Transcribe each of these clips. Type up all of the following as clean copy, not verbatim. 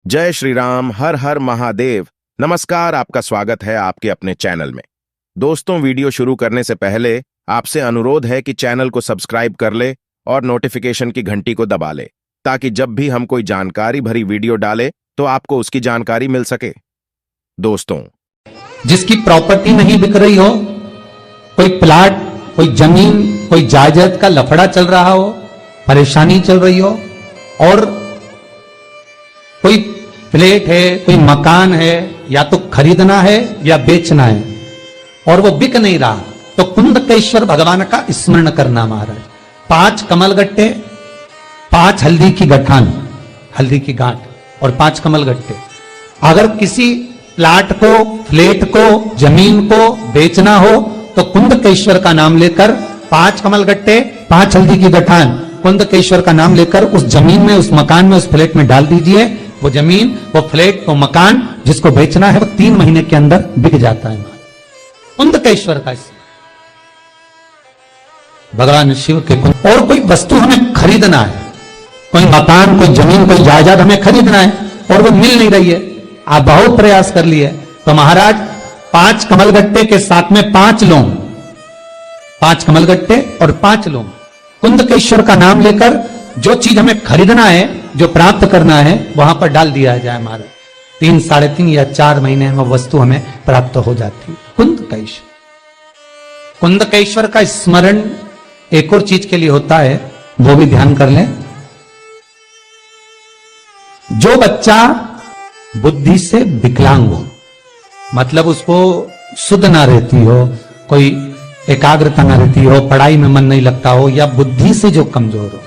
जय श्री राम, हर हर महादेव। नमस्कार, आपका स्वागत है आपके अपने चैनल में। दोस्तों, वीडियो शुरू करने से पहले आपसे अनुरोध है कि चैनल को सब्सक्राइब कर ले और नोटिफिकेशन की घंटी को दबा ले, ताकि जब भी हम कोई जानकारी भरी वीडियो डाले तो आपको उसकी जानकारी मिल सके। दोस्तों, जिसकी प्रॉपर्टी नहीं बिक रही हो, कोई प्लाट, कोई जमीन, कोई जायदाद का लफड़ा चल रहा हो, परेशानी चल रही हो, और कोई फ्लैट है, कोई मकान है, या तो खरीदना है या बेचना है और वो बिक नहीं रहा, तो कुंदकेश्वर भगवान का स्मरण करना महाराज। 5 कमलगट्टे, 5 हल्दी की गठान, हल्दी की गांठ और 5 कमलगट्टे। अगर किसी प्लाट को, फ्लैट को, जमीन को बेचना हो तो कुंदकेश्वर का नाम लेकर 5 कमलगट्टे, 5 हल्दी की गठान, कुंदकेश्वर का नाम लेकर उस जमीन में, उस मकान में, उस फ्लैट में डाल दीजिए। वो जमीन, वो फ्लैट, वो मकान जिसको बेचना है वो 3 महीने के अंदर बिक जाता है। कुंदकेश्वर का भगवान शिव के कुंद। और कोई वस्तु हमें खरीदना है, कोई मकान, कोई जमीन, कोई जायदाद हमें खरीदना है और वो मिल नहीं रही है, आप बहुत प्रयास कर लिए, तो महाराज 5 कमलगट्टे के साथ में 5 लौंग, 5 कमलगट्टे और 5 लौंग, कुंदकेश्वर का नाम लेकर जो चीज हमें खरीदना है, जो प्राप्त करना है, वहां पर डाल दिया जाए महाराज। 3, 3.5 या 4 महीने में वस्तु हमें प्राप्त हो जाती है। कुंदकेश्वर, कुंदकेश्वर का स्मरण एक और चीज के लिए होता है, वो भी ध्यान कर लें। जो बच्चा बुद्धि से विकलांग हो, मतलब उसको शुद्ध ना रहती हो, कोई एकाग्रता ना रहती हो, पढ़ाई में मन नहीं लगता हो, या बुद्धि से जो कमजोर हो,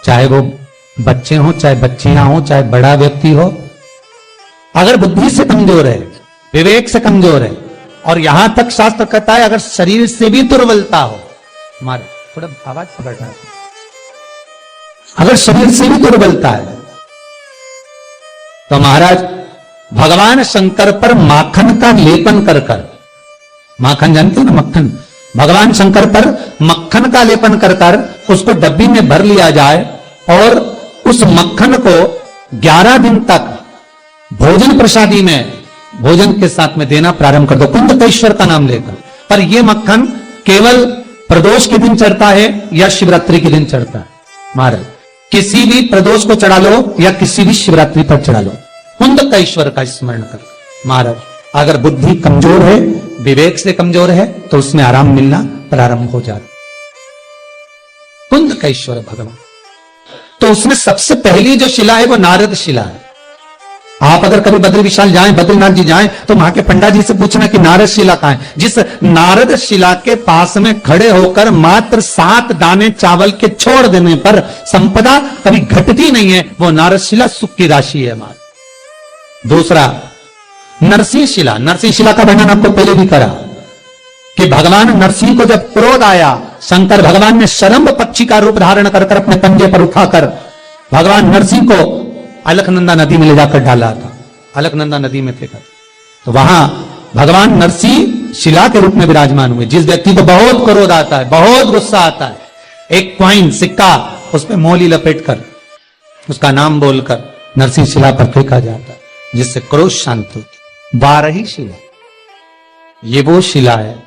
चाहे वो बच्चे हो, चाहे बच्चियां हो, चाहे बड़ा व्यक्ति हो, अगर बुद्धि से कमजोर है, विवेक से कमजोर है, और यहां तक शास्त्र कहता है अगर शरीर से भी दुर्बलता हो, हमारे थोड़ा आवाज पकड़ रहा है, अगर शरीर से भी दुर्बलता है तो महाराज भगवान शंकर पर माखन का लेपन कर कर, माखन जानते हो ना, मक्खन, भगवान शंकर पर मक्खन का लेपन कर कर उसको डब्बी में भर लिया जाए और उस मक्खन को 11 दिन तक भोजन प्रसादी में, भोजन के साथ में देना प्रारंभ कर दो, कुंदकेश्वर का नाम लेकर। पर यह मक्खन केवल प्रदोष के दिन चढ़ता है या शिवरात्रि के दिन चढ़ता है महाराज, किसी भी प्रदोष को चढ़ा लो या किसी भी शिवरात्रि पर चढ़ा लो, कुंदकेश्वर का स्मरण कर महाराज। अगर बुद्धि कमजोर है, विवेक से कमजोर है, तो उसमें आराम मिलना प्रारंभ हो जाता। कुंदकेश्वर भगवान, तो उसमें सबसे पहली जो शिला है वो नारद शिला है। आप अगर कभी बद्री विशाल जाएं, बद्रीनाथ जी जाएं, तो वहां के पंडा जी से पूछना कि नारद शिला कहां है। जिस नारद शिला के पास में खड़े होकर मात्र 7 दाने चावल के छोड़ देने पर संपदा कभी घटती नहीं है, वो नारद शिला सुख की राशि है हमारी। दूसरा, नरसिंह शिला, नरसिंह शिला का वर्णन आपको पहले भी करा कि भगवान नरसिंह को जब क्रोध आया, शंकर भगवान ने शरंभ पक्षी का रूप धारण कर अपने पंजे पर उठाकर भगवान नरसिंह को अलकनंदा नदी में ले जाकर डाला था, अलकनंदा नदी में फेंका। तो वहां भगवान नरसिंह शिला के रूप में विराजमान हुए। जिस व्यक्ति को बहुत क्रोध आता है, बहुत गुस्सा आता है, एक कॉइन, सिक्का, उस पर मोली लपेट कर उसका नाम बोलकर नरसिंह शिला पर फेंका जाता है, जिससे क्रोध शांत होती। 12 शिला, ये वो शिला है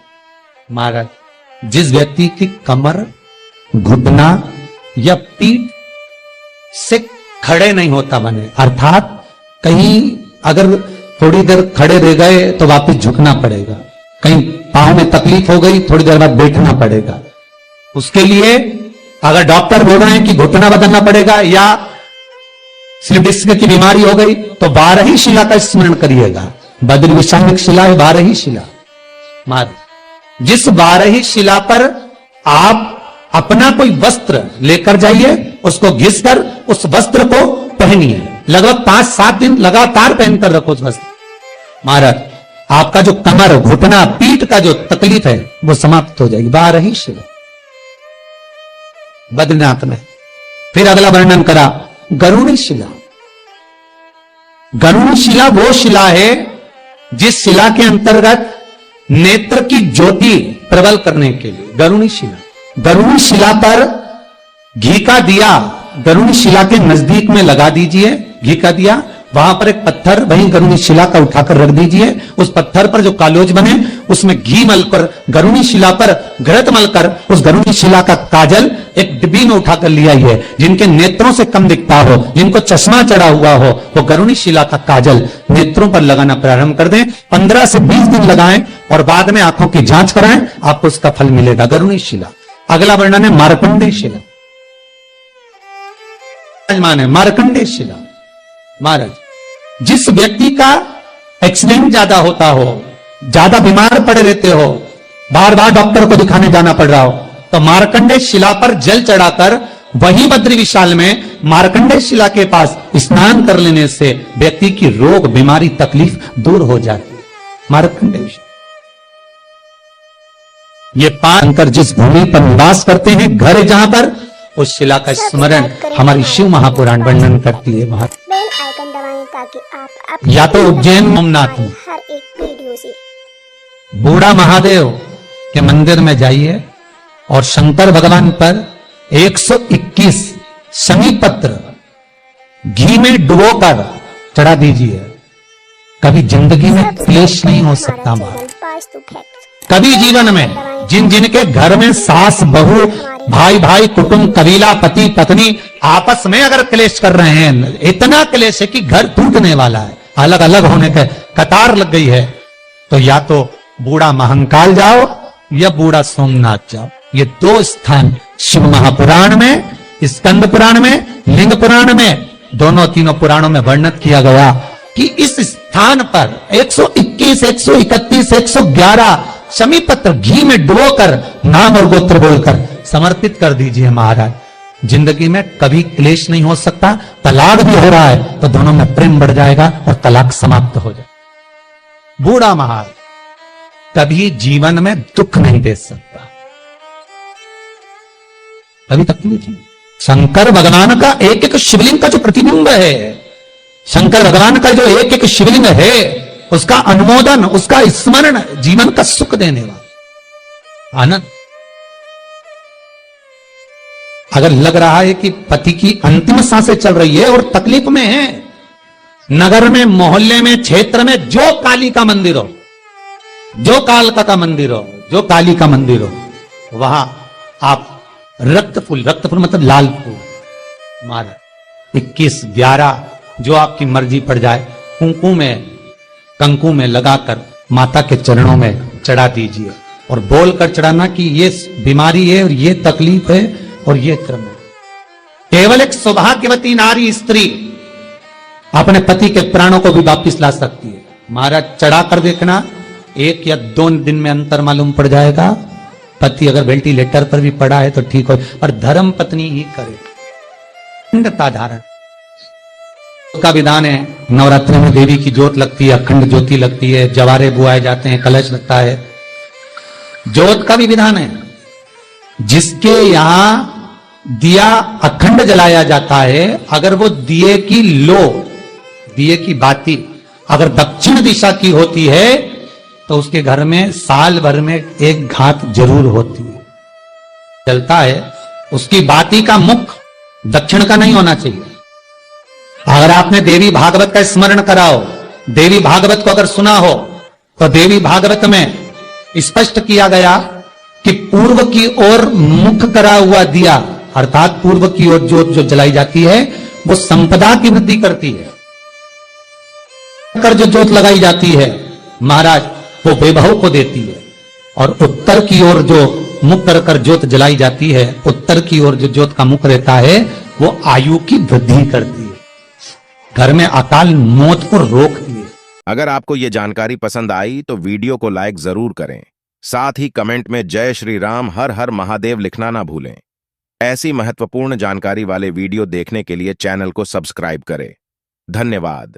महाराज जिस व्यक्ति की कमर, घुटना या पीठ से खड़े नहीं होता बने, अर्थात कहीं अगर थोड़ी देर खड़े रह गए तो वापस झुकना पड़ेगा, कहीं पांव में तकलीफ हो गई थोड़ी देर बाद बैठना पड़ेगा, उसके लिए अगर डॉक्टर बोल रहे हैं कि घुटना बदलना पड़ेगा या स्लिप डिस्क की बीमारी हो गई, तो 12 शिला का स्मरण करिएगा। बद्री विशाल शिला है 12 शिला मार। जिस 12 शिला पर आप अपना कोई वस्त्र लेकर जाइए, उसको घिसकर उस वस्त्र को पहनिए, लगभग 5-7 दिन लगातार पहनकर रखो उस वस्त्र। महाराज आपका जो कमर, घुटना, पीठ का जो तकलीफ है वो समाप्त हो जाएगी। 12 शिला बद्रीनाथ में। फिर अगला वर्णन करा गरुड़ी शिला। गरुड़ी शिला वो शिला है जिस शिला के अंतर्गत नेत्र की ज्योति प्रबल करने के लिए गरुड़ी शिला, गरुड़ी शिला पर घी का दिया गरुड़ी शिला के नजदीक में लगा दीजिए, घी का दिया, वहां पर एक पत्थर, वहीं गरुणी शिला का उठाकर रख दीजिए। उस पत्थर पर जो कालोज बने उसमें घी मलकर, गरुणी शिला पर घृत मलकर उस गरुणी शिला का काजल एक डिब्बी में उठाकर ले आइए। जिनके नेत्रों से कम दिखता हो, जिनको चश्मा चढ़ा हुआ हो, वो गरुणी शिला का काजल नेत्रों पर लगाना प्रारंभ कर दें। 15 से 20 दिन लगाएं और बाद में आंखों की जांच कराएं, आपको उसका फल मिलेगा। गरुणी शिला। अगला वर्णन है मार्कंडेय शिला। माने मार्कंडेय शिला। महाराज, जिस व्यक्ति का एक्सीडेंट ज्यादा होता हो, ज्यादा बीमार पड़े रहते हो, बार बार डॉक्टर को दिखाने जाना पड़ रहा हो, तो मार्कंडेय शिला पर जल चढ़ाकर वही बद्री विशाल में मार्कंडेय शिला के पास स्नान कर लेने से व्यक्ति की रोग, बीमारी, तकलीफ दूर हो जाती है। मार्कंडेय शिला। ये शंकर जिस भूमि पर निवास करते हैं, घर है जहां पर, उस शिला का स्मरण हमारी शिव महापुराण वर्णन करती है। बेल आइकन दबाएं ताकि आप या तो उज्जैन सोमनाथ में हर एक वीडियो से बूढ़ा महादेव के मंदिर में जाइए और शंकर भगवान पर 121 शमी पत्र घी में डुबोकर चढ़ा दीजिए। कभी जिंदगी में क्लेश नहीं हो सकता। वास्तु फैक्ट कभी जीवन में जिन जिनके घर में सास, बहू, भाई भाई, कुटुंब, कबीला, पति पत्नी आपस में अगर क्लेश कर रहे हैं, इतना क्लेश है कि घर टूटने वाला है, अलग अलग होने के कतार लग गई है, तो या तो बूढ़ा महंकाल जाओ या बूढ़ा सोमनाथ जाओ। ये दो स्थान शिव महापुराण में, स्कंद पुराण में, लिंग पुराण में, दोनों तीनों पुराणों में वर्णित किया गया कि इस स्थान पर 121, 131, 111 शमी पत्र घी में डुबोकर नाम और गोत्र बोलकर समर्पित कर दीजिए। महाराज, जिंदगी में कभी क्लेश नहीं हो सकता। तलाक भी हो रहा है तो दोनों में प्रेम बढ़ जाएगा और तलाक समाप्त हो जाएगा। बूढ़ा महाराज कभी जीवन में दुख नहीं दे सकता, कभी तकलीफ नहीं। शंकर भगवान का एक एक शिवलिंग का जो प्रतिबिंब है, शंकर भगवान का जो एक एक शिवलिंग है, उसका अनुमोदन, उसका स्मरण जीवन का सुख देने वाला आनंद। अगर लग रहा है कि पति की अंतिम सांसें चल रही है और तकलीफ में है, नगर में, मोहल्ले में, क्षेत्र में जो काली का मंदिर हो, जो कालका का मंदिर हो, जो काली का मंदिर हो, वहां आप रक्त फूल मतलब लाल फूल, मारा 21, 11 जो आपकी मर्जी पड़ जाए, कंकु में लगाकर माता के चरणों में चढ़ा दीजिए और बोलकर चढ़ाना कि ये बीमारी है और ये तकलीफ है और ये क्रम है। केवल एक सौभाग्यवती नारी स्त्री अपने पति के प्राणों को भी वापिस ला सकती है। महाराज, चढ़ा कर देखना, 1 या 2 दिन में अंतर मालूम पड़ जाएगा। पति अगर वेंटिलेटर पर भी पड़ा है तो ठीक हो, पर धर्म पत्नी ही करे। अखंडता धारण का विधान है। नवरात्रि में देवी की ज्योत लगती है, अखंड ज्योति लगती है, जवारे बुआए जाते हैं, कलश लगता है। ज्योत का भी विधान है। जिसके यहां दिया अखंड जलाया जाता है, अगर वो दिए की लो, दिए की बाती अगर दक्षिण दिशा की होती है तो उसके घर में साल भर में एक घात जरूर होती है, जलता है। उसकी बाती का मुख दक्षिण का नहीं होना चाहिए। अगर आपने देवी भागवत का स्मरण कराओ, देवी भागवत को अगर सुना हो, तो देवी भागवत में स्पष्ट किया गया कि पूर्व की ओर मुख करा हुआ दिया, अर्थात पूर्व की ओर ज्योत जो जलाई जाती है, वो संपदा की वृद्धि करती है। कर जो ज्योत लगाई जाती है महाराज, वो वैभव को देती है। और उत्तर की ओर जो मुख कर ज्योत जलाई जाती है, उत्तर की ओर जो ज्योत का मुख रहता है, वो आयु की वृद्धि करती है, घर में अकाल मौत को रोकती है। अगर आपको ये जानकारी पसंद आई तो वीडियो को लाइक जरूर करें, साथ ही कमेंट में जय श्री राम, हर हर महादेव लिखना ना भूलें। ऐसी महत्वपूर्ण जानकारी वाले वीडियो देखने के लिए चैनल को सब्सक्राइब करें। धन्यवाद।